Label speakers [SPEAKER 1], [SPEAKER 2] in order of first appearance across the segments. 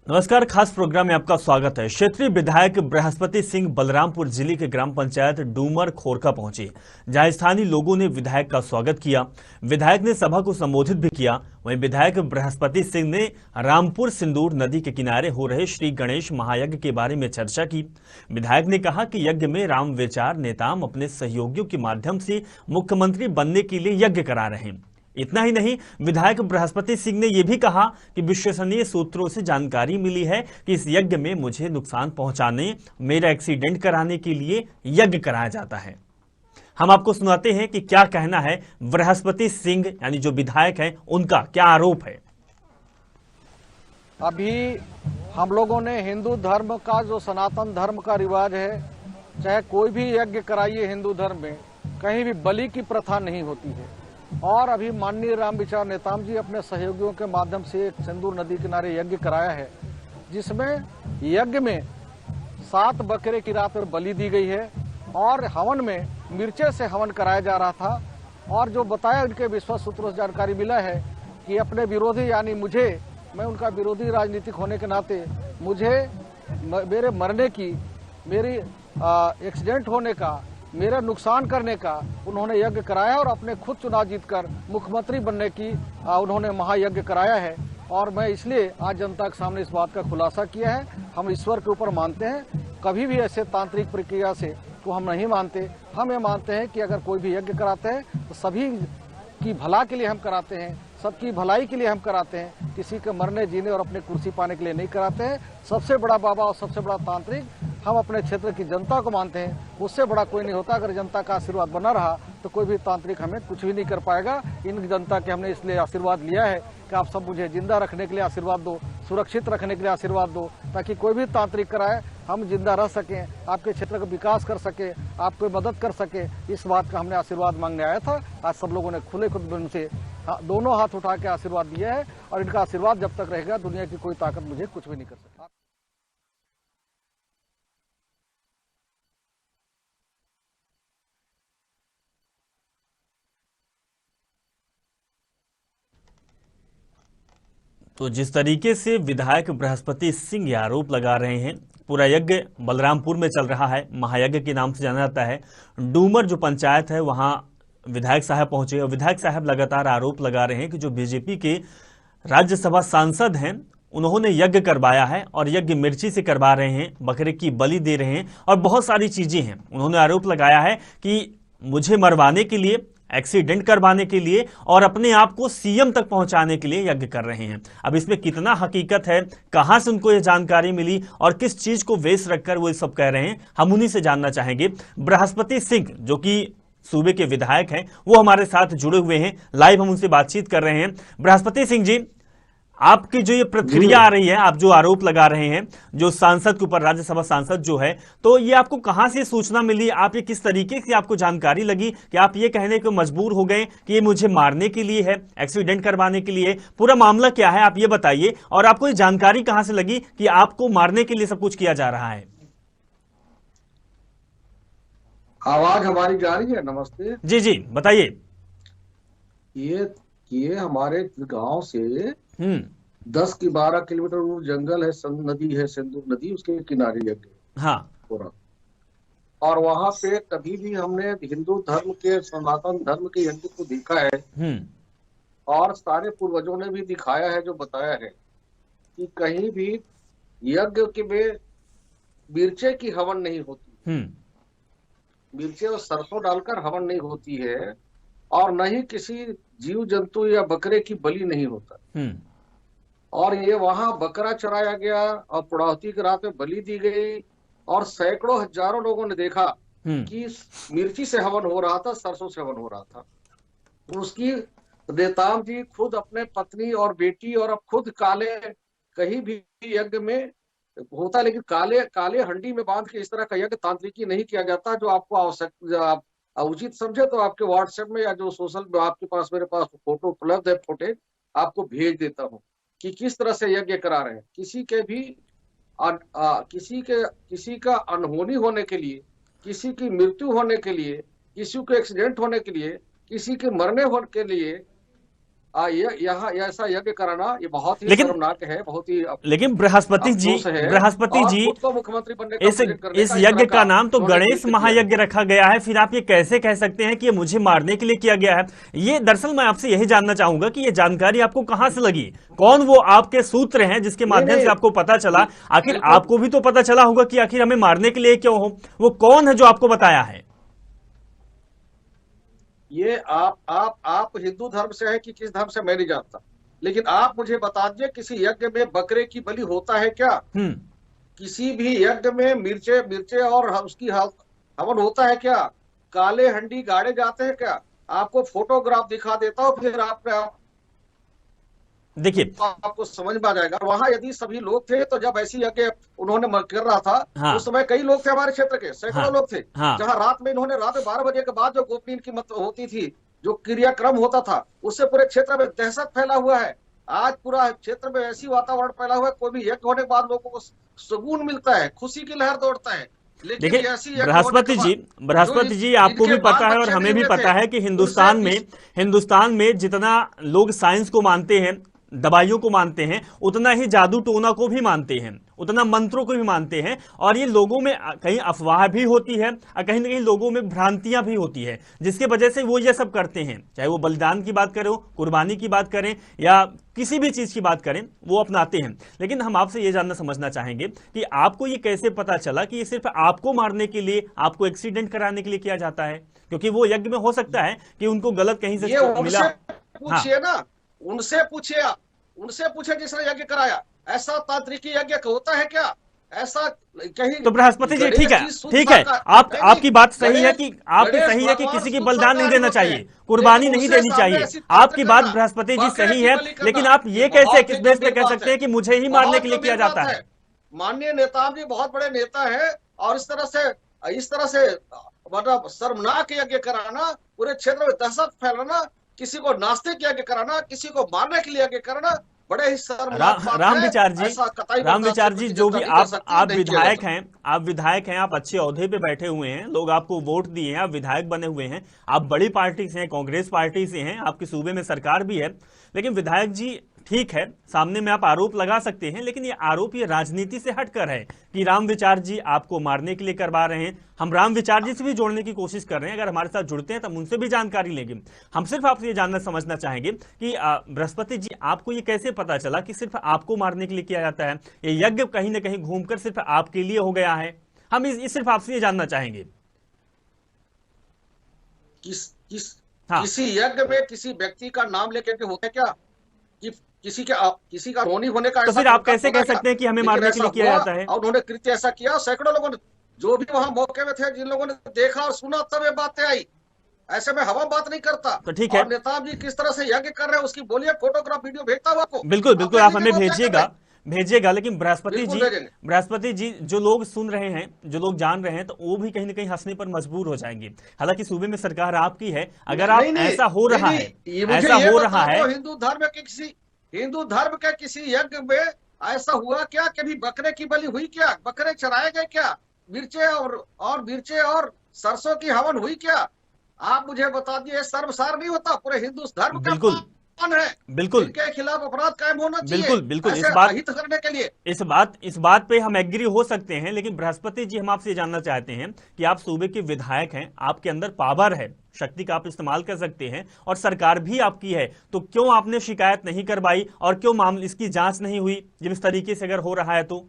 [SPEAKER 1] नमस्कार, खास प्रोग्राम में आपका स्वागत है। क्षेत्रीय विधायक बृहस्पति सिंह बलरामपुर जिले के ग्राम पंचायत डूमर खोरका पहुंचे, जहां स्थानीय लोगों ने विधायक का स्वागत किया। विधायक ने सभा को संबोधित भी किया। वहीं विधायक बृहस्पति सिंह ने रामपुर सिंदूर नदी के किनारे हो रहे श्री गणेश महायज्ञ के बारे में चर्चा की। विधायक ने कहा कि यज्ञ में राम विचार नेताम अपने सहयोगियों के माध्यम से मुख्यमंत्री बनने के लिए यज्ञ करा रहे हैं। इतना ही नहीं, विधायक बृहस्पति सिंह ने यह भी कहा कि विश्वसनीय सूत्रों से जानकारी मिली है कि इस यज्ञ में मुझे नुकसान पहुंचाने, मेरा एक्सीडेंट कराने के लिए यज्ञ कराया जाता है। हम आपको सुनाते हैं कि क्या कहना है बृहस्पति सिंह यानी जो विधायक हैं, उनका क्या आरोप है।
[SPEAKER 2] अभी हम लोगों ने हिंदू धर्म का जो सनातन धर्म का रिवाज है, चाहे कोई भी यज्ञ कराइए हिंदू धर्म में, कहीं भी बलि की प्रथा नहीं होती है। और अभी माननीय राम विचार नेताम जी अपने सहयोगियों के माध्यम से एक सिंदूर नदी किनारे यज्ञ कराया है, जिसमें यज्ञ में 7 बकरे की रात पर बलि दी गई है और हवन में मिर्चे से हवन कराया जा रहा था। और जो बताया उनके विश्वास सूत्रों से जानकारी मिला है कि अपने विरोधी यानी मुझे, मैं उनका विरोधी राजनीतिक होने के नाते मुझे मेरे मरने की, मेरी एक्सीडेंट होने का, मेरा नुकसान करने का उन्होंने यज्ञ कराया और अपने खुद चुनाव जीतकर मुख्यमंत्री बनने की उन्होंने महायज्ञ कराया है। और मैं इसलिए आज जनता के सामने इस बात का खुलासा किया है। हम ईश्वर के ऊपर मानते हैं, कभी भी ऐसे तांत्रिक प्रक्रिया से तो हम नहीं मानते। हम ये मानते हैं कि अगर कोई भी यज्ञ कराते हैं तो सभी की भला के लिए हम कराते हैं, सबकी भलाई के लिए हम कराते हैं, किसी के मरने जीने और अपने कुर्सी पाने के लिए नहीं कराते हैं। सबसे बड़ा बाबा और सबसे बड़ा तांत्रिक हम अपने क्षेत्र की जनता को मानते हैं, उससे बड़ा कोई नहीं होता। अगर जनता का आशीर्वाद बना रहा तो कोई भी तांत्रिक हमें कुछ भी नहीं कर पाएगा। इन जनता के हमने इसलिए आशीर्वाद लिया है कि आप सब मुझे जिंदा रखने के लिए आशीर्वाद दो, सुरक्षित रखने के लिए आशीर्वाद दो, ताकि कोई भी तांत्रिक कराए हम जिंदा रह सकें, आपके क्षेत्र का विकास कर सके, आपको मदद कर सके। इस बात का हमने आशीर्वाद मांगने आया था। आज सब लोगों ने खुले खुद से दोनों हाथ उठा के आशीर्वाद दिया है और इनका आशीर्वाद जब तक रहेगा दुनिया की कोई ताकत मुझे कुछ भी नहीं कर सकता।
[SPEAKER 1] तो जिस तरीके से विधायक बृहस्पति सिंह ये आरोप लगा रहे हैं, पूरा यज्ञ बलरामपुर में चल रहा है, महायज्ञ के नाम से जाना जाता है। डूमर जो पंचायत है, वहां विधायक साहब पहुंचे और विधायक साहब लगातार आरोप लगा रहे हैं कि जो बीजेपी के राज्यसभा सांसद हैं, उन्होंने यज्ञ करवाया है और यज्ञ मिर्ची से करवा रहे हैं, बकरे की बलि दे रहे हैं और बहुत सारी चीजें हैं। उन्होंने आरोप लगाया है कि मुझे मरवाने के लिए, एक्सीडेंट करवाने के लिए और अपने आप को सीएम तक पहुंचाने के लिए यज्ञ कर रहे हैं। अब इसमें कितना हकीकत है, कहां से उनको यह जानकारी मिली और किस चीज को बेस रखकर वो सब कह रहे हैं, हम उन्हीं से जानना चाहेंगे। बृहस्पति सिंह जो कि सूबे के विधायक हैं, वो हमारे साथ जुड़े हुए हैं, लाइव हम उनसे बातचीत कर रहे हैं। बृहस्पति सिंह जी, आपकी जो ये प्रतिक्रिया आ रही है, आप जो आरोप लगा रहे हैं जो सांसद के ऊपर, राज्यसभा सांसद जो है, तो ये आपको कहां से सूचना मिली? आप ये किस तरीके से आपको जानकारी लगी कि आप ये कहने को मजबूर हो गए कि ये मुझे मारने के लिए है, एक्सीडेंट करवाने के लिए? पूरा मामला क्या है, आप ये बताइए। और आपको ये जानकारी कहां से लगी कि आपको मारने के लिए सब कुछ किया जा रहा है?
[SPEAKER 3] आवाज हमारी जा रही है? नमस्ते
[SPEAKER 1] जी जी, बताइए।
[SPEAKER 3] ये हमारे गांव से 10 की 12 किलोमीटर दूर जंगल है, नदी है, सिंदूर नदी, उसके किनारे यज्ञ
[SPEAKER 1] हाँ,
[SPEAKER 3] पूरा। और वहां पे कभी भी हमने हिंदू धर्म के, सनातन धर्म के यज्ञ को देखा है और सारे पूर्वजों ने भी दिखाया है, जो बताया है कि कहीं भी यज्ञ के में मिर्चे की हवन नहीं होती, मिर्चे और सरसों डालकर हवन नहीं होती है, और न ही किसी जीव जंतु या बकरे की बलि नहीं होता। और ये वहां बकरा चराया गया और पुड़ावती की रात में बलि दी गई और सैकड़ों हजारों लोगों ने देखा कि मिर्ची से हवन हो रहा था, सरसों से हवन हो रहा था। उसकी नेताम जी खुद अपने पत्नी और बेटी और अब खुद काले, कहीं भी यज्ञ में होता, लेकिन काले काले हंडी में बांध के इस तरह का यज्ञ तांत्रिकी नहीं किया जाता। जो आपको आवश्यक, आप उचित समझे तो आपके व्हाट्सएप में या जो सोशल में आपके पास, मेरे पास फोटो उपलब्ध है, फोटे आपको भेज देता हूँ कि किस तरह से यज्ञ करा रहे हैं। किसी के भी किसी का अनहोनी होने के लिए, किसी की मृत्यु होने के लिए, किसी को एक्सीडेंट होने के लिए, किसी के मरने होने के लिए यहाँ ऐसा यज्ञ कराना ये बहुत ही
[SPEAKER 1] लेकिन
[SPEAKER 3] शर्मनाक है, बहुत ही
[SPEAKER 1] लेकिन बृहस्पति जी
[SPEAKER 3] खुद को मुख्यमंत्री बनने का
[SPEAKER 1] इस यज्ञ का नाम तो गणेश महायज्ञ रखा गया है, फिर आप ये कैसे कह सकते हैं कि ये मुझे मारने के लिए किया गया है? ये दरअसल मैं आपसे यही जानना चाहूंगा कि ये जानकारी आपको कहां से लगी, कौन वो आपके सूत्र हैं जिसके माध्यम से आपको पता चला? आखिर आपको भी तो पता चला होगा कि आखिर हमें मारने के लिए क्यों हो, वो कौन है जो आपको बताया है?
[SPEAKER 3] ये आप हिंदू धर्म से है कि किस धर्म से मैं नहीं जानता, लेकिन आप मुझे बता दीजिए किसी यज्ञ में बकरे की बलि होता है क्या? किसी भी यज्ञ में मिर्चे और उसकी हवन होता है क्या? काले हंडी गाड़े जाते हैं क्या? आपको फोटोग्राफ दिखा देता हूं, फिर
[SPEAKER 1] देखिए
[SPEAKER 3] आपको समझ में आ जाएगा। वहां यदि सभी लोग थे तो जब ऐसी यज्ञ उन्होंने कर रहा था,
[SPEAKER 1] हाँ।
[SPEAKER 3] उस समय कई लोग थे हमारे क्षेत्र के, सैकड़ों
[SPEAKER 1] हाँ।
[SPEAKER 3] लोग थे।
[SPEAKER 1] हाँ।
[SPEAKER 3] जहां रात में 12 बजे के बाद जो गोपनीय की मत होती थी, जो क्रियाक्रम होता था, उससे पूरे क्षेत्र में दहशत फैला हुआ है। आज पूरा क्षेत्र में ऐसी वातावरण फैला हुआ है, कोई भी यज्ञ होने के बाद लोगों को सुकून मिलता है, खुशी की लहर दौड़ता है।
[SPEAKER 1] देखिए बृहस्पति जी आपको भी पता है और हमें भी पता है कि हिंदुस्तान में जितना लोग साइंस को मानते हैं, दवाइयों को मानते हैं, उतना ही जादू टोना को भी मानते हैं, उतना मंत्रों को भी मानते हैं, और ये लोगों में कहीं अफवाह भी होती है और कहीं ना कहीं लोगों में भ्रांतियां भी होती है, जिसके वजह से वो ये सब करते हैं। चाहे वो बलिदान की बात करें, कुर्बानी की बात करें या किसी भी चीज की बात करें, वो अपनाते हैं। लेकिन हम आपसे ये जानना समझना चाहेंगे कि आपको ये कैसे पता चला कि ये सिर्फ आपको मारने के लिए, आपको एक्सीडेंट कराने के लिए किया जाता है? क्योंकि वो यज्ञ में हो सकता है कि उनको गलत कहीं से मिला।
[SPEAKER 3] पूछिए ना, उनसे पूछिए, उनसे पूछे जिसने यज्ञ कराया। ऐसा तांत्रिकी यज्ञ होता है क्या? ऐसा कहीं
[SPEAKER 1] तो बृहस्पति जी ठीक है, आपकी बात सही है कि किसी की बलिदान नहीं देना चाहिए, कुर्बानी नहीं देनी चाहिए, आपकी बात बृहस्पति जी सही है। लेकिन आप ये कैसे, किस बेस पे कह सकते हैं कि मुझे ही मारने के लिए किया जाता है?
[SPEAKER 3] माननीय नेता जी बहुत बड़े नेता है, और इस तरह से मतलब शर्मनाक यज्ञ कराना, पूरे क्षेत्र में दहशत फैलाना, किसी को नास्तिक यज्ञ कराना, किसी को मारने के लिए यज्ञ कराना, बड़े ही
[SPEAKER 1] राम विचार जी जो भी आप विधायक हैं, आप अच्छे ओहदे पे बैठे हुए हैं, लोग आपको वोट दिए हैं, आप विधायक बने हुए हैं, आप बड़ी पार्टी से हैं, कांग्रेस पार्टी से हैं, आपके सूबे में सरकार भी है। लेकिन विधायक जी ठीक है, सामने में आप आरोप लगा सकते हैं, लेकिन ये आरोप ये राजनीति से हटकर है कि राम विचार जी आपको मारने के लिए करवा रहे हैं। हम राम विचार जी से भी जोड़ने की कोशिश कर रहे हैं, अगर हमारे साथ जुड़ते हैं तो हम उनसे भी जानकारी लेंगे। हम सिर्फ आपसे ये जानना समझना चाहेंगे कि बृहस्पति जी आपको ये कैसे पता चला कि सिर्फ आपको मारने के लिए किया जाता है? ये यज्ञ कहीं ना कहीं घूमकर सिर्फ आपके लिए हो गया है? हम सिर्फ आपसे ये जानना चाहेंगे।
[SPEAKER 3] किसी यज्ञ में किसी व्यक्ति का नाम लेकर होता है क्या? किसी का होनी होने का,
[SPEAKER 1] तो फिर आप कैसे कह सकते हैं कि हमें मारने के लिए किया जाता है?
[SPEAKER 3] और उन्होंने कृत्य ऐसा किया, सैकड़ों लोगों ने, जो भी वहां मौके में थे, जिन लोगों ने देखा और सुना, तब ये बातें आई। ऐसे में हवा बात नहीं करता।
[SPEAKER 1] तो ठीक है,
[SPEAKER 3] और नेताजी किस तरह से यज्ञ कर रहे हैं उसकी बोलिए, फोटोग्राफ वीडियो भेजता हूं आपको।
[SPEAKER 1] बिल्कुल आप हमें भेजिएगा। लेकिन बृहस्पति जी जो लोग सुन रहे हैं, जो लोग जान रहे हैं, तो वो भी कहीं ना कहीं हंसने पर मजबूर हो जाएंगे। हालांकि सूबे में सरकार आपकी है, अगर आप ऐसा हो रहा है
[SPEAKER 3] हिंदू धर्म के किसी यज्ञ में ऐसा हुआ क्या? कभी बकरे की बलि हुई क्या? बकरे चराए गए क्या? मिर्चे और सरसों की हवन हुई क्या? आप मुझे बता दिए, सर्वसार नहीं होता, पूरे हिंदू धर्म का
[SPEAKER 1] बिल्कुल
[SPEAKER 3] इनके खिलाफ अपराध कायम होना चाहिए।
[SPEAKER 1] बिल्कुल
[SPEAKER 3] हित करने के लिए
[SPEAKER 1] इस बात पे हम एग्री हो सकते हैं। लेकिन बृहस्पति जी हम आपसे जानना चाहते हैं कि आप सूबे के विधायक हैं, आपके अंदर पावर है, शक्ति का आप इस्तेमाल कर सकते हैं, और सरकार भी आपकी है, तो क्यों आपने शिकायत नहीं करवाई और क्यों मामले इसकी जांच नहीं हुई जब इस तरीके से अगर हो रहा है तो?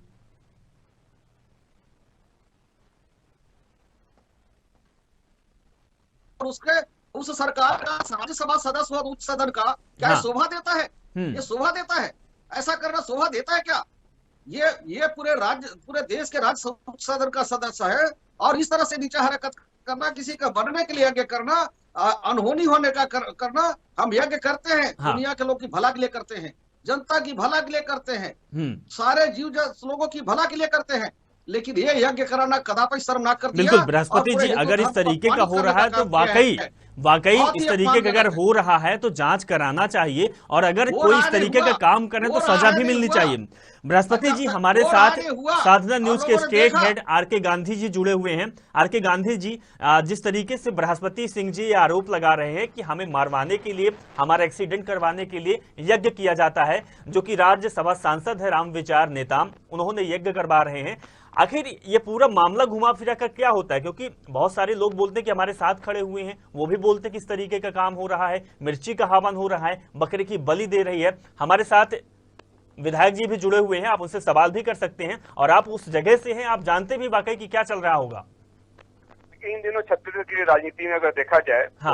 [SPEAKER 3] उस सरकार का राज्यसभा सदस्य उच्च सदन का क्या शोभा देता है? ये शोभा देता है? ऐसा करना शोभा देता है क्या? ये पूरे देश के राज्य उच्च सदन का सदस्य है, और इस तरह से नीचा हरकत करना, किसी का बनने के लिए यज्ञ करना, अनहोनी होने का करना। हम यज्ञ करते हैं, दुनिया के लोग की भला के लिए करते हैं, जनता की भला के लिए करते हैं, सारे जीव लोगों की भला के लिए करते हैं, लेकिन ये यज्ञ कराना कदापि शर्मनाक कर दिया।
[SPEAKER 1] बिल्कुल बृहस्पति जी, अगर इस तरीके का हो रहा है तो वाकई इस तरीके का अगर हो रहा है तो जांच कराना चाहिए, और अगर कोई इस तरीके का काम करे तो सजा भी मिलनी चाहिए। बृहस्पति जी हमारे साथ साधना न्यूज के state head R K. Gandhi ji जुड़े हुए हैं। आर.के. गांधी जी, जिस तरीके से बृहस्पति सिंह जी आरोप लगा रहे हैं कि हमें मारवाने के लिए, हमारा एक्सीडेंट करवाने के लिए यज्ञ किया जाता है, जो कि राज्यसभा सांसद है राम विचार नेता, उन्होंने यज्ञ करवा रहे हैं, आखिर ये पूरा मामला घुमा फिरा कर क्या होता है? क्योंकि बहुत सारे लोग बोलते हैं कि हमारे साथ खड़े हुए हैं, वो भी बोलते हैं कि इस तरीके का काम हो रहा है, मिर्ची का हवन हो रहा है, बकरे की बलि दे रही है। हमारे साथ विधायक जी भी जुड़े हुए हैं, आप उनसे सवाल भी कर सकते हैं, और आप उस जगह से हैं, आप जानते भी वाकई कि क्या चल रहा होगा।
[SPEAKER 4] इन दिनों छत्तीसगढ़ की राजनीति में अगर देखा जाए तो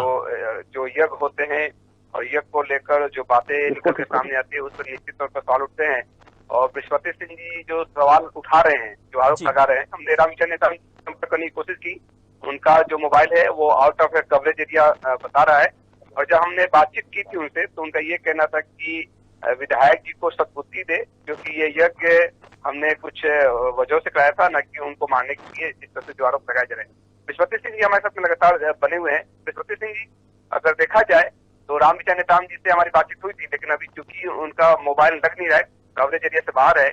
[SPEAKER 4] जो यज्ञ होते हैं और यज्ञ को लेकर जो बातें निकल के सामने आती है, उस पर निश्चित तौर पर सवाल उठते हैं। और बृहस्पति सिंह जी जो सवाल उठा रहे हैं, जो आरोप लगा रहे हैं, हमने राम विचार नेता संपर्क करने की कोशिश की। उनका जो मोबाइल है वो आउट ऑफ कवरेज एरिया बता रहा है, और जब हमने बातचीत की थी उनसे तो उनका ये कहना था कि विधायक जी को सद्बुद्धि दे, क्योंकि ये यज्ञ हमने कुछ वजह से कराया था, न कि उनको मारने के लिए इस तरह से जो आरोप लगाए जा रहे हैं। बृहस्पति सिंह जी हमारे साथ में लगातार बने हुए हैं। बृहस्पति सिंह जी, अगर देखा जाए तो राम विचार नेताम जी से हमारी बातचीत हुई थी, लेकिन अभी चूंकि उनका मोबाइल लग नहीं रहा है, कवरेज एरिया से बाहर है,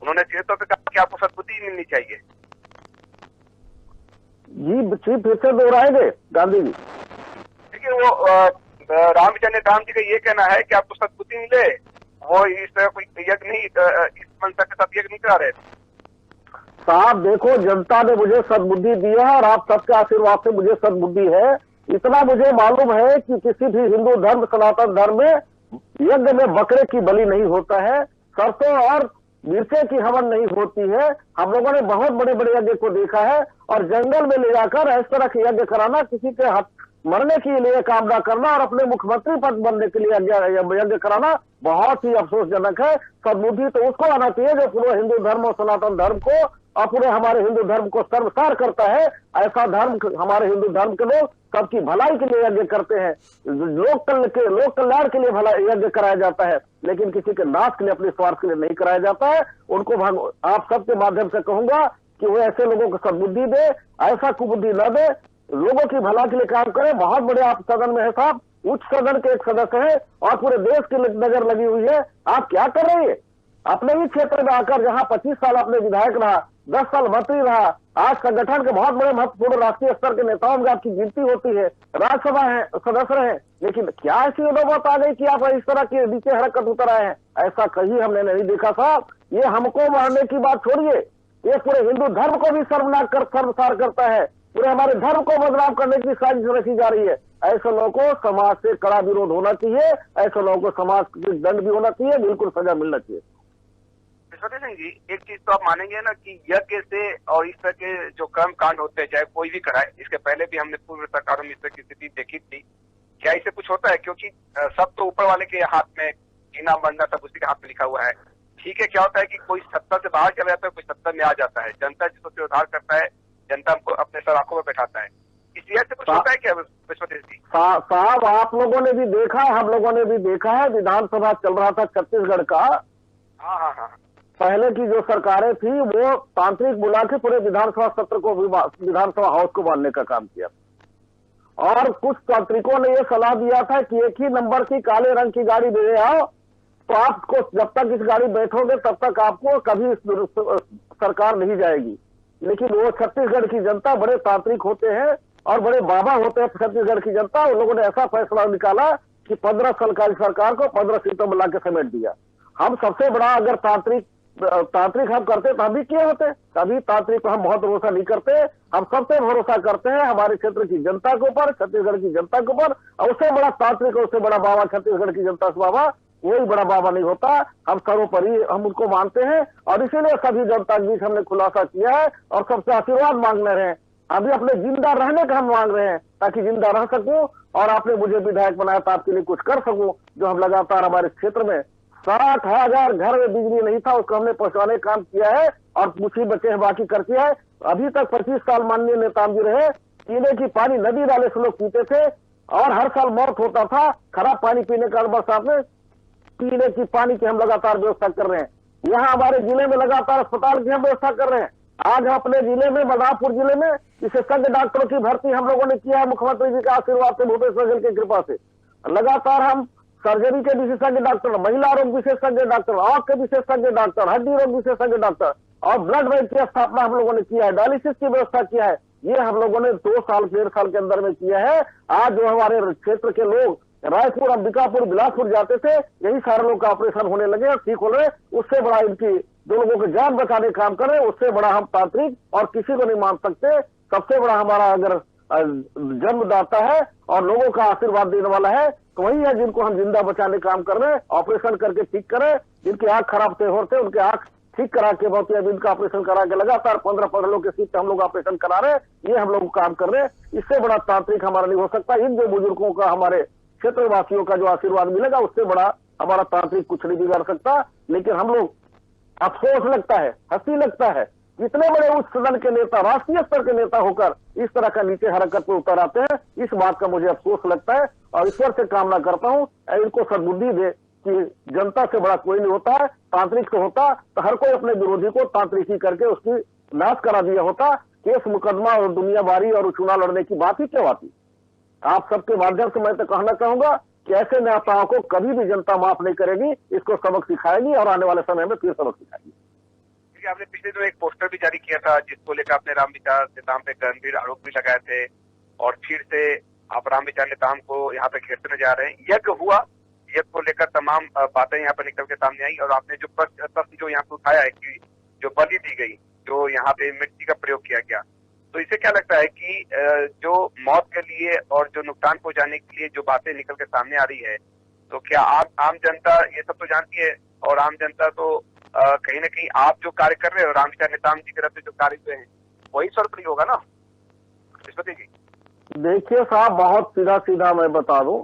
[SPEAKER 4] उन्होंने सीधे तौर पर कहा कि आपको सद्बुद्धि मिलनी चाहिए।
[SPEAKER 5] जी फिर से दोहराएंगे गांधी जी?
[SPEAKER 4] देखिए, वो राम विचार नेताम जी का ये कहना है कि आपको सद्बुद्धि मिले, वो इस तरह कोई यज्ञ नहीं, इस मंशा के साथ यज्ञ नहीं करा रहे।
[SPEAKER 5] साहब देखो, जनता ने मुझे सद्बुद्धि दी है और आप सबके आशीर्वाद से मुझे सद्बुद्धि है। इतना मुझे मालूम है कि किसी भी हिंदू धर्म, सनातन धर्म में यज्ञ में बकरे की बलि नहीं होता है, सरसों और मिर्चे की हवन नहीं होती है। हम लोगों ने बहुत बड़े बड़े यज्ञ को देखा है, और जंगल में ले जाकर इस तरह के यज्ञ कराना, किसी के मरने के लिए कामना करना और अपने मुख्यमंत्री पद बनने के लिए यज्ञ कराना बहुत ही अफसोसजनक है। सद्बुद्धि तो उसको आना चाहिए जो पूरे हिंदू धर्म और सनातन धर्म को और पूरे हमारे हिंदू धर्म को सर्वसार करता है। ऐसा धर्म, हमारे हिंदू धर्म के लोग सबकी भलाई के लिए यज्ञ करते हैं, लोक कल्याण के लिए भला यज्ञ कराया जाता है, लेकिन किसी के नाश के लिए, अपने स्वार्थ के लिए नहीं कराया जाता है। उनको आप सबके माध्यम से कहूंगा कि वो ऐसे लोगों को सद्बुद्धि दे, ऐसा कुबुद्धि न दे, लोगों की भला के लिए काम करें। बहुत बड़े आप सदन में है साहब, उच्च सदन के एक सदस्य है और पूरे देश की नजर लगी हुई है। आप क्या कर रहे हैं? अपने ही क्षेत्र में आकर, जहां 25 साल अपने विधायक रहा, 10 साल मंत्री रहा, आज संगठन के बहुत बड़े महत्वपूर्ण राष्ट्रीय स्तर के नेताओं में आपकी गिनती होती है, राज्यसभा है, सदस्य हैं, लेकिन क्या ऐसी नौबत आ गई कि आप इस तरह के नीचे हरकत उतर आए हैं? ऐसा कहीं हमने नहीं देखा साहब। ये हमको मारने की बात छोड़िए, ये पूरे हिंदू धर्म को भी सर्वसार करता है, पूरे हमारे धर्म को बदनाम करने की साजिश रची जा रही है। ऐसे लोगों को समाज से कड़ा विरोध होना चाहिए, ऐसे लोगों को समाज से दंड भी होना चाहिए, बिल्कुल सजा मिलना चाहिए।
[SPEAKER 4] बृहस्पति सिंह जी, एक चीज तो आप मानेंगे ना कि यज्ञ से और इस तरह के जो कर्म कांड होते हैं, चाहे कोई भी कराए, इसके पहले भी हमने पूर्व सरकारों में इस तरह की स्थिति देखी थी, क्या इससे कुछ होता है? क्योंकि सब तो ऊपर वाले के हाथ में, जीना मरना सब उसी के हाथ में लिखा हुआ है। ठीक है, क्या होता है कि कोई सत्ता से बाहर चला जाता है, कोई सत्ता में आ जाता है, जनता जिसको उद्धार करता है, जनता को अपने सलाखों में बैठाता है, इस वजह से कुछ होता है क्या बृहस्पति जी?
[SPEAKER 5] साहब आप लोगों ने भी देखा है, हम लोगों ने भी देखा है, विधानसभा चल रहा था छत्तीसगढ़ का।
[SPEAKER 4] हाँ।
[SPEAKER 5] पहले की जो सरकारें थी वो तांत्रिक बुला के पूरे विधानसभा सत्र को, विधानसभा हाउस को बांधने का काम किया, और कुछ तांत्रिकों ने ये सलाह दिया था कि एक ही नंबर की काले रंग की गाड़ी ले आओ, तो आपको जब तक इस गाड़ी बैठोगे तब तक आपको कभी सरकार नहीं जाएगी। लेकिन वो छत्तीसगढ़ की जनता बड़े तांत्रिक होते हैं और बड़े बाबा होते हैं छत्तीसगढ़ की जनता। उन लोगों ने ऐसा फैसला निकाला कि 15 साल की सरकार को 15 सीटों में लाके समेट दिया। हम सबसे बड़ा अगर तांत्रिक हम करते तो हम भी किए होते, कभी तांत्रिक को हम बहुत भरोसा नहीं करते, हम सबसे भरोसा करते हैं हमारे क्षेत्र की जनता के ऊपर, छत्तीसगढ़ की जनता के ऊपर। और उससे बड़ा तांत्रिक, उससे बड़ा बाबा छत्तीसगढ़ की जनता से बाबा कोई बड़ा बाबा नहीं होता। हम सर्वोपरि हम उनको मानते हैं, और इसीलिए सभी जनता के बीच हमने खुलासा किया है और सबसे आशीर्वाद मांगने रहे। अभी अपने जिंदा रहने का हम मांग रहे हैं, ताकि जिंदा रह सकूं, और आपने मुझे विधायक बनाया तो आपके लिए कुछ कर सकूं। जो हम लगातार हमारे क्षेत्र में 60,000 घर में बिजली नहीं था, उसको हमने पहुंचाने का काम किया है, और कुछ ही बचे हैं बाकी कर किया है। अभी तक 25 साल माननीय नेताजी रहे, पीने की पानी नदी नाले से लोग पीते थे, और हर साल मौत होता था खराब पानी पीने का। बरसात में पीने की पानी की हम लगातार व्यवस्था कर रहे हैं। यहाँ हमारे जिले में लगातार अस्पताल की हम व्यवस्था कर रहे हैं। आज अपने जिले में, बलरामपुर जिले में विशेषज्ञ डॉक्टरों की भर्ती हम लोगों ने किया है मुख्यमंत्री जी के आशीर्वाद से, भूपेश बघेल की कृपा से। लगातार हम सर्जरी के विशेषज्ञ डॉक्टर, महिला रोग विशेषज्ञ डॉक्टर, आंख के विशेषज्ञ डॉक्टर, हड्डी रोग विशेषज्ञ डॉक्टर और ब्लड बैंक की स्थापना हम लोगों ने किया है, डायलिसिस की व्यवस्था किया है। ये हम लोगों ने 2 साल 1.5 साल के अंदर में किया है। आज जो हमारे क्षेत्र के लोग रायपुर, अंबिकापुर, बिलासपुर जाते थे, यही सारे लोग का ऑपरेशन होने लगे और ठीक हो रहे। उससे बड़ा इनकी जो लोगों की जान बचाने का काम कर रहे हैं, उससे बड़ा हम तांत्रिक और किसी को नहीं मान सकते। सबसे बड़ा हमारा अगर जन्मदाता है और लोगों का आशीर्वाद देने वाला है तो वही है जिनको हम जिंदा बचाने का काम कर रहे हैं, ऑपरेशन करके ठीक करें। जिनकी आंख खराब थे होते उनके आंख ठीक करा के बहुत इनका ऑपरेशन करा के लगातार 15 लोग के सीट हम लोग ऑपरेशन करा रहे हैं। ये हम लोग काम कर रहे हैं। इससे बड़ा तांत्रिक हमारा नहीं हो सकता। इन जो बुजुर्गों का, हमारे क्षेत्रवासियों का जो आशीर्वाद मिलेगा, उससे बड़ा हमारा तांत्रिक कुछ नहीं बिगाड़ सकता। लेकिन हम लोग, अफसोस लगता है, हंसी लगता है, इतने बड़े उच्च सदन के नेता, राष्ट्रीय स्तर के नेता होकर इस तरह का नीचे हरकत पे उतर आते हैं। इस बात का मुझे अफसोस लगता है और ईश्वर से कामना करता हूं इनको सद्बुद्धि दे कि जनता से बड़ा कोई नहीं होता है। तांत्रिक से होता तो हर कोई अपने विरोधी को तांत्रिकी करके उसकी नाश करा दिया होता। केस मुकदमा और दुनियादारी और चुनाव लड़ने की बात ही क्यों आती। आप सबके माध्यम से मैं तो कहना चाहूंगा कि ऐसे नेताओं को कभी भी जनता माफ नहीं करेगी, इसको सबक सिखाएगी और आने वाले समय में फिर सबक सिखाएगी।
[SPEAKER 4] आपने पिछले दिनों एक पोस्टर भी जारी किया था जिसको लेकर आपने रामविचार नेताम पे गंभीर आरोप भी लगाए थे और फिर से आप रामविचार नेताम को यहाँ पे घेरते नजर आ रहे हैं। यज्ञ हुआ, यज्ञ को लेकर तमाम बातें यहाँ पर निकल के सामने आई और आपने जो प्रश्न जो यहाँ पे उठाया है कि जो बलि दी गई, जो यहाँ पे मिट्टी का प्रयोग किया गया, तो इसे क्या लगता है कि जो मौत के लिए और जो नुकसान पहुंचाने के लिए जो बातें निकल के सामने आ रही है, तो क्या आम जनता ये सब तो जानती है और आम जनता तो कहीं ना कहीं आप जो कार्य कर रहे हो रामविचार नेताम जी की तरफ से जो कार्य हुए हैं वही सरकारी होगा ना विश्वपति जी?
[SPEAKER 5] देखिए साहब, बहुत सीधा सीधा मैं बता दूं,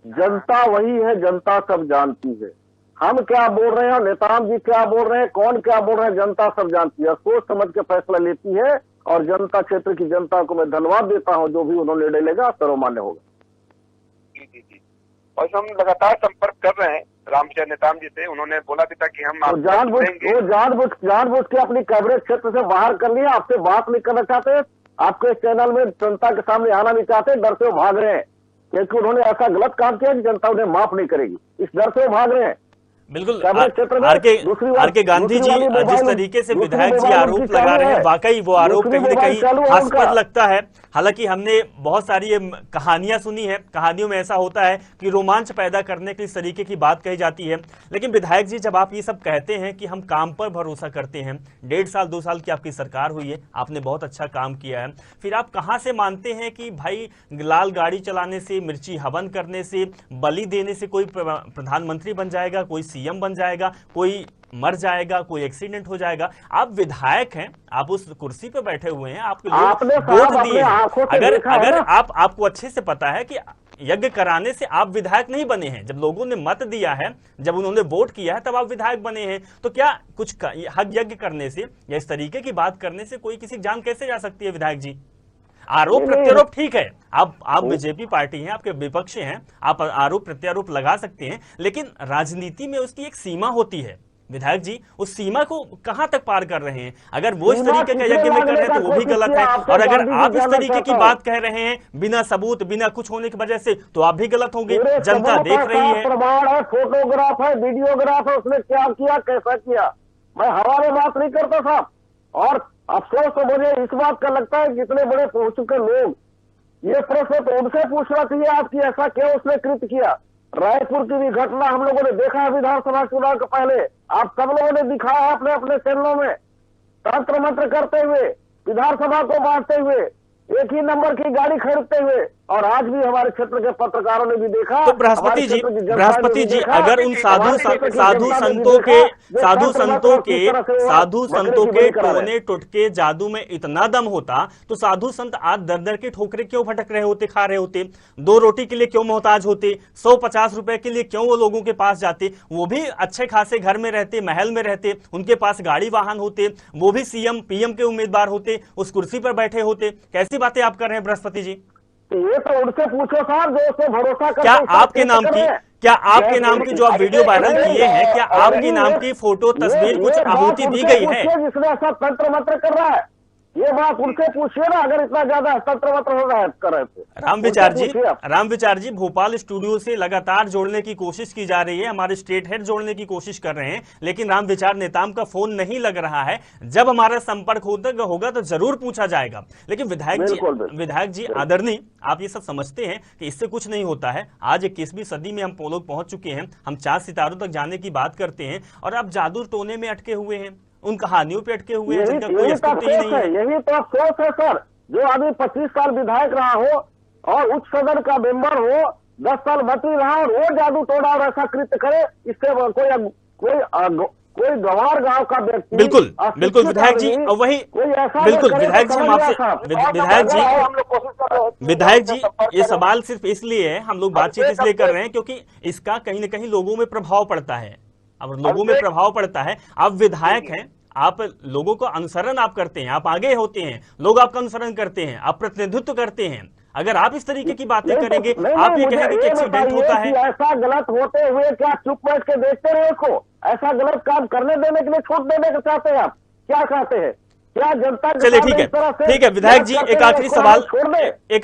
[SPEAKER 5] जनता वही है, जनता सब जानती है। हम क्या बोल रहे हैं, नेताम जी क्या बोल रहे हैं, कौन क्या बोल रहे हैं, जनता सब जानती है, सोच समझ के फैसला लेती है और जनता, क्षेत्र की जनता को मैं धन्यवाद देता हूं। जो भी उन्होंने निर्णय लेगा सर्वमान्य होगा।
[SPEAKER 4] जी जी जी। और हम लगातार संपर्क कर रहे हैं रामविचार नेताम जी से। उन्होंने बोला भी था कि हम जानबूझ के अपनी कवरेज क्षेत्र से बाहर कर लिया, आपसे बात नहीं करना चाहते, आपके चैनल में जनता के सामने आना नहीं चाहते, डर से वो भाग रहे हैं क्योंकि उन्होंने ऐसा गलत काम किया कि जनता उन्हें माफ नहीं करेगी, इस डर से वो भाग रहे हैं।
[SPEAKER 1] बिल्कुल आर के गांधी जी जिस तरीके से विधायक जी आरोप लगा रहे हैं, वाकई वो आरोप कहीं न कहीं हास्यास्पद लगता है। हालांकि हमने बहुत सारी ये कहानियां सुनी है, कहानियों में ऐसा होता है कि रोमांच पैदा करने के इस तरीके की बात कही जाती है। लेकिन विधायक जी, जब आप ये सब कहते हैं कि हम काम पर भरोसा करते हैं, 1.5 साल 2 साल की आपकी सरकार हुई है, आपने बहुत अच्छा काम किया है, फिर आप कहां से मानते हैं कि भाई लाल गाड़ी चलाने से, मिर्ची हवन करने से, बलि देने से कोई प्रधानमंत्री बन जाएगा, कोई सीएम बन जाएगा, कोई मर जाएगा, कोई एक्सीडेंट हो जाएगा? आप विधायक हैं, आप उस कुर्सी पे बैठे हुए हैं, आपके लोग वोट दिए हैं। अगर आपको अच्छे से पता है कि यज्ञ कराने से आप विधायक नहीं बने हैं, जब लोगों ने मत दिया है, जब उन्होंने वोट किया है, तब आप विधायक बने हैं, तो क्या कुछ हक यज्ञ करने से या इस तरीके की बात करने से कोई किसी जान कैसे जा सकती है? विधायक जी, आरोप प्रत्यारोप ठीक है, आप बीजेपी पार्टी हैं, आपके विपक्ष हैं, आप आरोप प्रत्यारोप लगा सकते हैं, लेकिन राजनीति में उसकी एक सीमा होती है। विधायक जी, उस सीमा को कहां तक पार कर रहे हैं? अगर वो इस तरीके का यज्ञ में कर रहे हैं तो वो भी गलत है, और अगर आप इस तरीके की बात कह रहे हैं बिना सबूत, बिना कुछ होने की वजह से, तो आप भी गलत होंगे। जनता देख रही है,
[SPEAKER 5] प्रमाण है, फोटोग्राफ है, वीडियोग्राफ है, उसने क्या किया, कैसा किया, मैं हवा में बात नहीं करता साहब। और अफसोस तो मुझे इस बात का लगता है कितने बड़े पहुंच चुके लोग, ये प्रश्न तो उनसे पूछना चाहिए आपकी ऐसा क्यों उसने कृत्य किया। रायपुर की भी घटना हम लोगों ने देखा है विधानसभा चुनाव के पहले, आप सब लोगों ने दिखाया अपने अपने चैनलों में, तंत्र मंत्र करते हुए, विधानसभा को बांटते हुए, एक ही नंबर की गाड़ी खरीदते हुए, और आज भी हमारे क्षेत्र के पत्रकारों ने भी देखा।
[SPEAKER 1] तो बृहस्पति जी, अगर उन साधु संतों के टोने टुटके जादू में इतना दम होता तो साधु संत आज दर के ठोकरे क्यों भटक रहे होते, खा रहे होते? 2 रोटी के लिए क्यों मोहताज होते? 150 रुपए के लिए क्यों वो लोगों के पास जाते? वो भी अच्छे खासे घर में रहते, महल में रहते, उनके पास गाड़ी वाहन होते, वो भी सीएम पीएम के उम्मीदवार होते, उस कुर्सी पर बैठे होते। कैसी बातें आप कर रहे हैं बृहस्पति जी?
[SPEAKER 5] ये तो उनसे पूछो साहब जो उससे भरोसा करते।
[SPEAKER 1] क्या आपके नाम की क्या आपके नाम की जो आप वीडियो वायरल किए हैं, क्या आपके नाम की फोटो तस्वीर कुछ आहुति दी गई है?
[SPEAKER 5] जिसने ऐसा तंत्र मंत्र कर रहा है, ये बात उनसे पूछिए ना, अगर इतना ज्यादा तंत्र मंत्र हो रहा है कर रहे थे।
[SPEAKER 1] राम विचार जी, भोपाल स्टूडियो से लगातार जोड़ने की कोशिश की जा रही है, हमारे स्टेट हेड जोड़ने की कोशिश कर रहे हैं, लेकिन राम विचार नेताम का फोन नहीं लग रहा है। जब हमारा संपर्क होगा तो जरूर पूछा जाएगा। लेकिन विधायक जी आदरणीय, आप ये सब समझते हैं कि इससे कुछ नहीं होता है। आज 21वीं सदी में हम लोग पहुंच चुके हैं, हम 4 सितारों तक जाने की बात करते हैं और आप जादू टोने में अटके हुए हैं, उन कहानियों पे अटके हुए हैं जिनका कोई अस्तित्व ही नहीं है।
[SPEAKER 5] यही तो अफसोस है सर, जो आदमी 25 साल विधायक रहा हो और उच्च सदन का मेंबर हो, 10 साल मंत्री रहा और वो जादू टोना और ऐसा कृत्य करे, इससे कोई गंवार गांव का व्यक्ति।
[SPEAKER 1] बिल्कुल विधायक जी, और वही बिल्कुल विधायक जी, हम आपसे विधायक जी ये सवाल सिर्फ इसलिए है, हम लोग बातचीत इसलिए कर रहे हैं क्योंकि इसका कहीं ना कहीं लोगों में प्रभाव पड़ता है। अब लोगों में प्रभाव पड़ता है, आप विधायक हैं, आप लोगों को अनुसरण आप करते हैं, आप आगे होते हैं, लोग आपका अनुसरण करते हैं, आप प्रतिनिधित्व करते हैं। अगर आप इस तरीके की बातें करेंगे, आप ये कहेंगे कि एक्सीडेंट होता है,
[SPEAKER 5] ऐसा गलत होते हुए क्या चुप बैठ के देखते रहे उसको? ऐसा गलत काम करने देने के लिए छूट देने को चाहते हैं आप? क्या चाहते हैं? क्या जनता?
[SPEAKER 1] चलिए ठीक है विधायक जी, एक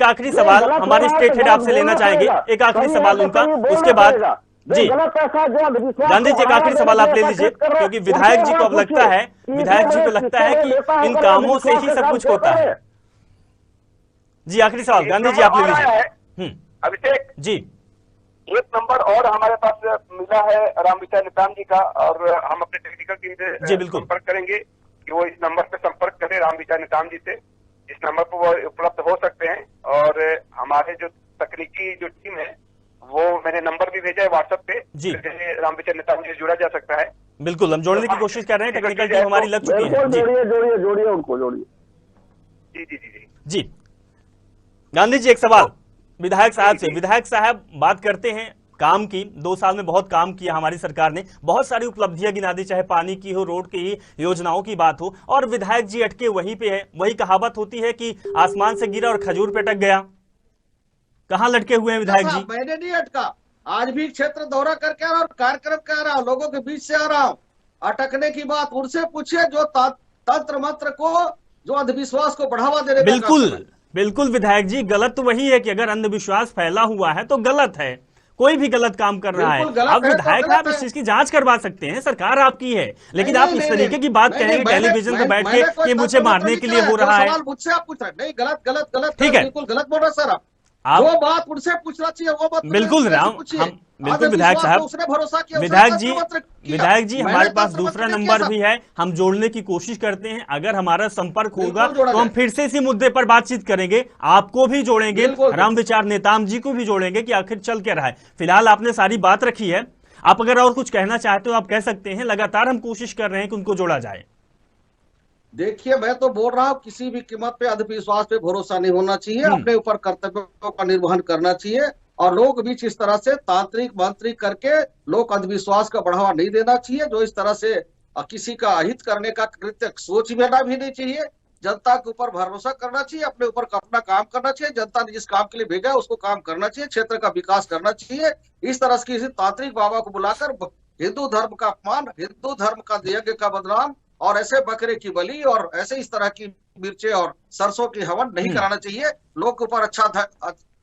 [SPEAKER 1] आखिरी सवाल हमारे स्टेट हेड आपसे लेना चाहेंगे, एक आखिरी सवाल उनका, उसके बाद जी गांधी जी एक आखिरी सवाल आप ले लीजिए, क्योंकि विधायक जी को अब लगता है, कि इन कामों से ही सब कुछ होता है। जी आखिरी सवाल गांधी जी आप ले लीजिए।
[SPEAKER 4] अभिषेक
[SPEAKER 1] जी,
[SPEAKER 4] एक नंबर और हमारे पास मिला है राम विचार नेताम जी का, और हम अपने टेक्निकल टीम से संपर्क करेंगे कि वो इस नंबर पे संपर्क करें राम विचार नेताम जी से। इस नंबर पर वो उपलब्ध हो सकते हैं, और हमारे जो तकनीकी जो टीम है वो मैंने नंबर भी भेजा है व्हाट्सएप पे,
[SPEAKER 1] जी
[SPEAKER 4] राम विचार नेताम जी से जुड़ा जा सकता है।
[SPEAKER 1] बिल्कुल हम जोड़ने की कोशिश कर रहे हैं, टेक्निकल टीम हमारी लग चुकी है।
[SPEAKER 5] जोड़िए उनको
[SPEAKER 4] जोड़िए।
[SPEAKER 1] जी गांधी जी एक सवाल विधायक साहब से। विधायक साहब बात करते हैं काम की, 2 साल में बहुत काम किया हमारी सरकार ने, बहुत सारी उपलब्धियां गिना दी, चाहे पानी की हो, रोड की, योजनाओं की बात हो, और विधायक जी अटके वहीं पे है। वही कहावत होती है कि आसमान से गिरा और खजूर पे अटक गया। कहाँ लटके हुए हैं विधायक जी?
[SPEAKER 2] मैंने नहीं अटका, आज भी क्षेत्र दौरा करके आ रहा और कार्यक्रम कर रहा हूं, लोगों के बीच से आ रहा हूं। अटकने की बात उनसे पूछिए जो तंत्र मंत्र को, जो अंधविश्वास को बढ़ावा देने।
[SPEAKER 1] बिल्कुल विधायक जी, गलत तो वही है कि अगर अंधविश्वास फैला हुआ है तो गलत है, कोई भी गलत काम कर रहा है। आप विधायक आप इस चीज की जांच करवा सकते हैं, सरकार आपकी है, लेकिन आप इस तरीके की बात कहेंगे टेलीविजन पर बैठ के कि मुझे मारने के लिए हो रहा है।
[SPEAKER 2] मुझसे आप पूछ रहे नहीं, गलत
[SPEAKER 1] ठीक है,
[SPEAKER 2] बिल्कुल गलत बोल रहे सर आप। वो बात उनसे पूछना चाहिए, वो बात
[SPEAKER 1] बिल्कुल बिल्कुल विधायक साहब,
[SPEAKER 2] उसने भरोसा किया।
[SPEAKER 1] विधायक जी हमारे पास दूसरा नंबर भी है, हम जोड़ने की कोशिश करते हैं। अगर हमारा संपर्क होगा तो हम फिर से इसी मुद्दे पर बातचीत करेंगे, आपको भी जोड़ेंगे, राम विचार नेताम जी को भी जोड़ेंगे कि आखिर चल क्या रहा है। फिलहाल आपने सारी बात रखी है, आप अगर और कुछ कहना चाहते हो आप कह सकते हैं। लगातार हम कोशिश कर रहे हैं कि उनको जोड़ा जाए।
[SPEAKER 2] देखिए मैं तो बोल रहा हूँ, किसी भी कीमत पे अंधविश्वास पे भरोसा नहीं होना चाहिए, अपने ऊपर कर्तव्यों का निर्वहन करना चाहिए, और लोगों के बीच इस तरह से तांत्रिक मंत्रिक करके लोक अंधविश्वास का बढ़ावा नहीं देना चाहिए। जो इस तरह से किसी का अहित करने का कृत्य सोच लेना भी नहीं चाहिए। जनता के ऊपर भरोसा करना चाहिए, अपने ऊपर अपना काम करना चाहिए, जनता ने जिस काम के लिए भेजा है उसको काम करना चाहिए, क्षेत्र का विकास करना चाहिए। इस तरह से किसी तांत्रिक बाबा को बुलाकर हिंदू धर्म का अपमान, हिंदू धर्म का यज्ञ का बदनाम, और ऐसे बकरे की बलि और ऐसे इस तरह की मिर्चे और सरसों की हवन नहीं कराना चाहिए। लोग के ऊपर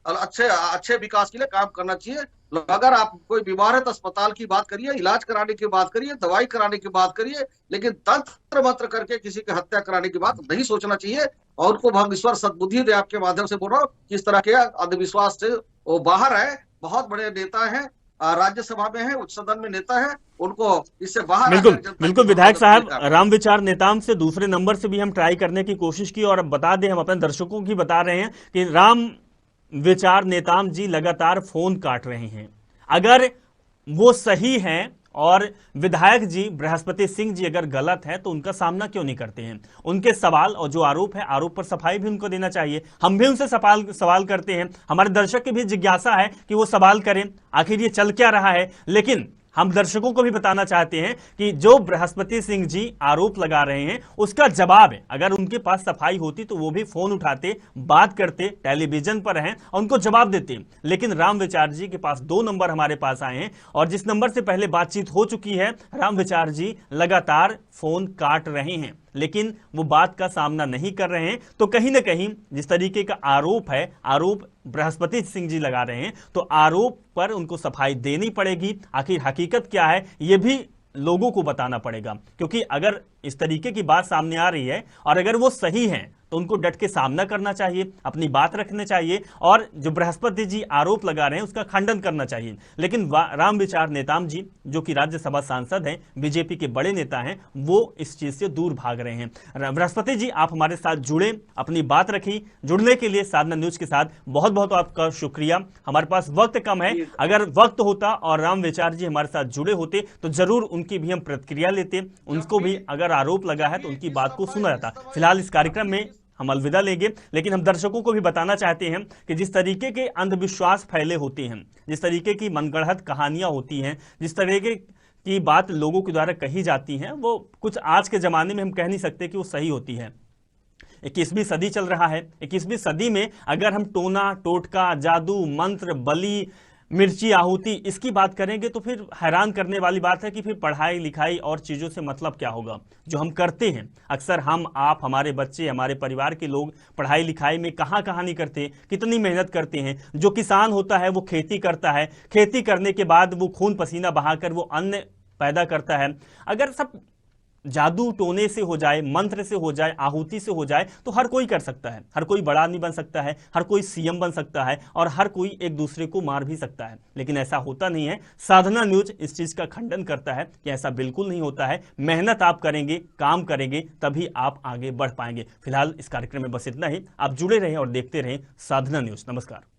[SPEAKER 2] अच्छे विकास के लिए काम करना चाहिए। अगर आप कोई बीमार है तो अस्पताल की बात करिए, इलाज कराने की बात करिए, दवाई कराने की बात करिए, लेकिन तंत्र मंत्र करके किसी की हत्या कराने की बात नहीं सोचना चाहिए। और उनको भगवान सद्बुद्धि दे, आपके माध्यम से बोल रहा हूँ। किस तरह के अंधविश्वास से वो बाहर है, बहुत बड़े नेता है, राज्यसभा में है, उच्च सदन में नेता है, उनको इससे बाहर।
[SPEAKER 1] बिल्कुल विधायक साहब, राम विचार नेताम से दूसरे नंबर से भी हम ट्राई करने की कोशिश की, और अब बता दें, हम अपने दर्शकों की बता रहे हैं कि राम विचार नेताम जी लगातार फोन काट रहे हैं। अगर वो सही हैं और विधायक जी बृहस्पति सिंह जी अगर गलत है तो उनका सामना क्यों नहीं करते हैं? उनके सवाल और जो आरोप है, आरोप पर सफाई भी उनको देना चाहिए। हम भी उनसे सवाल करते हैं, हमारे दर्शक की भी जिज्ञासा है कि वो सवाल करें आखिर ये चल क्या रहा है। लेकिन हम दर्शकों को भी बताना चाहते हैं कि जो बृहस्पति सिंह जी आरोप लगा रहे हैं उसका जवाब है। अगर उनके पास सफाई होती तो वो भी फोन उठाते, बात करते, टेलीविजन पर हैं और उनको जवाब देते। लेकिन रामविचार जी के पास 2 नंबर हमारे पास आए हैं और जिस नंबर से पहले बातचीत हो चुकी है, रामविचार जी लगातार फोन काट रहे हैं, लेकिन वो बात का सामना नहीं कर रहे हैं। तो कहीं ना कहीं जिस तरीके का आरोप है, आरोप बृहस्पति सिंह जी लगा रहे हैं, तो आरोप पर उनको सफाई देनी पड़ेगी। आखिर हकीकत क्या है ये भी लोगों को बताना पड़ेगा, क्योंकि अगर इस तरीके की बात सामने आ रही है और अगर वो सही है तो उनको डट के सामना करना चाहिए, अपनी बात रखनी चाहिए और जो बृहस्पति जी आरोप लगा रहे हैं उसका खंडन करना चाहिए। लेकिन रामविचार नेताम जी जो कि राज्यसभा सांसद हैं, बीजेपी के बड़े नेता हैं, वो इस चीज से दूर भाग रहे हैं। बृहस्पति जी आप हमारे साथ जुड़े, अपनी बात रखी, जुड़ने के लिए साधना न्यूज के साथ बहुत बहुत आपका शुक्रिया। हमारे पास वक्त कम है, अगर वक्त होता और रामविचार जी हमारे साथ जुड़े होते तो जरूर उनकी भी हम प्रतिक्रिया लेते, उनको भी अगर आरोप लगा है तो उनकी बात को सुना जाता। फिलहाल इस कार्यक्रम में हम अलविदा लेंगे, लेकिन हम दर्शकों को भी बताना चाहते हैं कि जिस तरीके के अंधविश्वास फैले होते हैं, जिस तरीके की मनगढ़ंत कहानियां होती हैं, जिस तरीके की बात लोगों के द्वारा कही जाती हैं, वो कुछ आज के जमाने में हम कह नहीं सकते कि वो सही होती है। 21वीं सदी चल रहा है। 21वीं सदी में अगर हम टोना टोटका, जादू, मंत्र, बलि, मिर्ची, आहुति इसकी बात करेंगे तो फिर हैरान करने वाली बात है कि फिर पढ़ाई लिखाई और चीज़ों से मतलब क्या होगा जो हम करते हैं। अक्सर हम, आप, हमारे बच्चे, हमारे परिवार के लोग पढ़ाई लिखाई में कहाँ नहीं करते, कितनी मेहनत करते हैं। जो किसान होता है वो खेती करता है, खेती करने के बाद वो खून पसीना बहाकर वो अन्न पैदा करता है। अगर सब जादू टोने से हो जाए, मंत्र से हो जाए, आहुति से हो जाए तो हर कोई कर सकता है, हर कोई बड़ा आदमी बन सकता है, हर कोई सीएम बन सकता है और हर कोई एक दूसरे को मार भी सकता है। लेकिन ऐसा होता नहीं है। साधना न्यूज इस चीज का खंडन करता है कि ऐसा बिल्कुल नहीं होता है। मेहनत आप करेंगे, काम करेंगे, तभी आप आगे बढ़ पाएंगे। फिलहाल इस कार्यक्रम में बस इतना ही। आप जुड़े रहें और देखते रहें साधना न्यूज। नमस्कार।